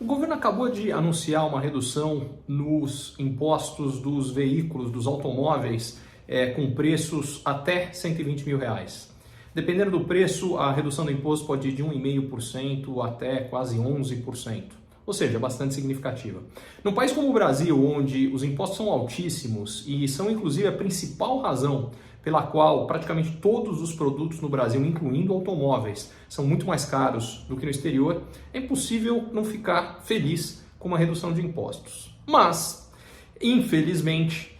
O governo acabou de anunciar uma redução nos impostos dos veículos, dos automóveis, com preços até R$120 mil. Dependendo do preço, a redução do imposto pode ir de 1,5% até quase 11%. Ou seja, bastante significativa. Num país como o Brasil, onde os impostos são altíssimos e são inclusive a principal razão pela qual praticamente todos os produtos no Brasil, incluindo automóveis, são muito mais caros do que no exterior, é impossível não ficar feliz com uma redução de impostos. Mas, infelizmente,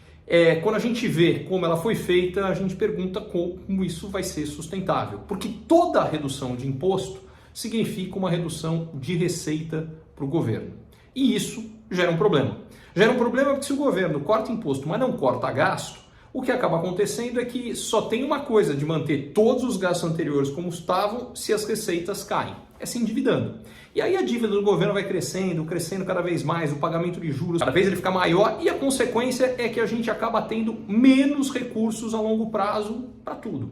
quando a gente vê como ela foi feita, a gente pergunta como isso vai ser sustentável. Porque toda redução de imposto significa uma redução de receita para o governo. E isso gera um problema. Gera um problema porque se o governo corta imposto, mas não corta gasto, o que acaba acontecendo é que só tem uma coisa de manter todos os gastos anteriores como estavam se as receitas caem. É se endividando. E aí a dívida do governo vai crescendo, crescendo cada vez mais, o pagamento de juros cada vez ele fica maior e a consequência é que a gente acaba tendo menos recursos a longo prazo para tudo.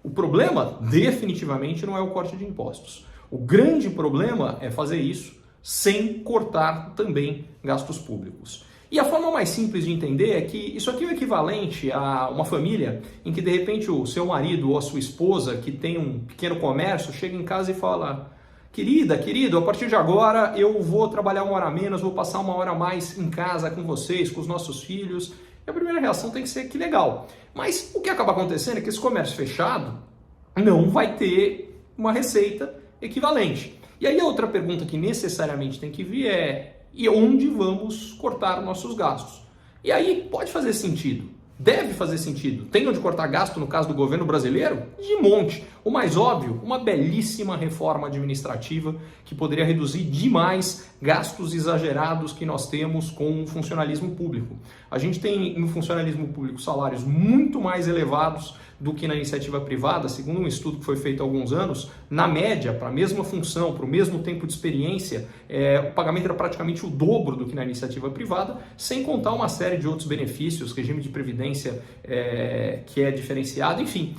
O problema definitivamente não é o corte de impostos. O grande problema é fazer isso sem cortar também gastos públicos. E a forma mais simples de entender é que isso aqui é o equivalente a uma família em que de repente o seu marido ou a sua esposa que tem um pequeno comércio chega em casa e fala: querido, a partir de agora eu vou trabalhar 1 hora a menos, vou passar 1 hora a mais em casa com vocês, com os nossos filhos. E a primeira reação tem que ser: que legal. Mas o que acaba acontecendo é que esse comércio fechado não vai ter uma receita equivalente. E aí a outra pergunta que necessariamente tem que vir é: e onde vamos cortar nossos gastos? E aí pode fazer sentido, deve fazer sentido. Tem onde cortar gasto no caso do governo brasileiro? De monte. O mais óbvio, uma belíssima reforma administrativa que poderia reduzir demais gastos exagerados que nós temos com o funcionalismo público. A gente tem no funcionalismo público salários muito mais elevados do que na iniciativa privada. Segundo um estudo que foi feito há alguns anos, na média, para a mesma função, para o mesmo tempo de experiência, o pagamento era praticamente o dobro do que na iniciativa privada, sem contar uma série de outros benefícios, regime de previdência que é diferenciado, enfim.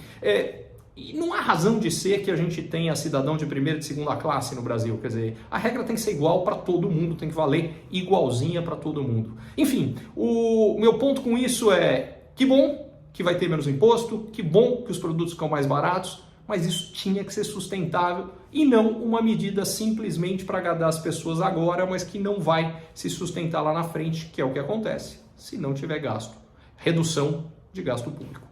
E não há razão de ser que a gente tenha cidadão de primeira e de segunda classe no Brasil. Quer dizer, a regra tem que ser igual para todo mundo, tem que valer igualzinha para todo mundo. Enfim, o meu ponto com isso é: que bom que vai ter menos imposto, que bom que os produtos ficam mais baratos, mas isso tinha que ser sustentável e não uma medida simplesmente para agradar as pessoas agora, mas que não vai se sustentar lá na frente, que é o que acontece se não tiver gasto. Redução de gasto público.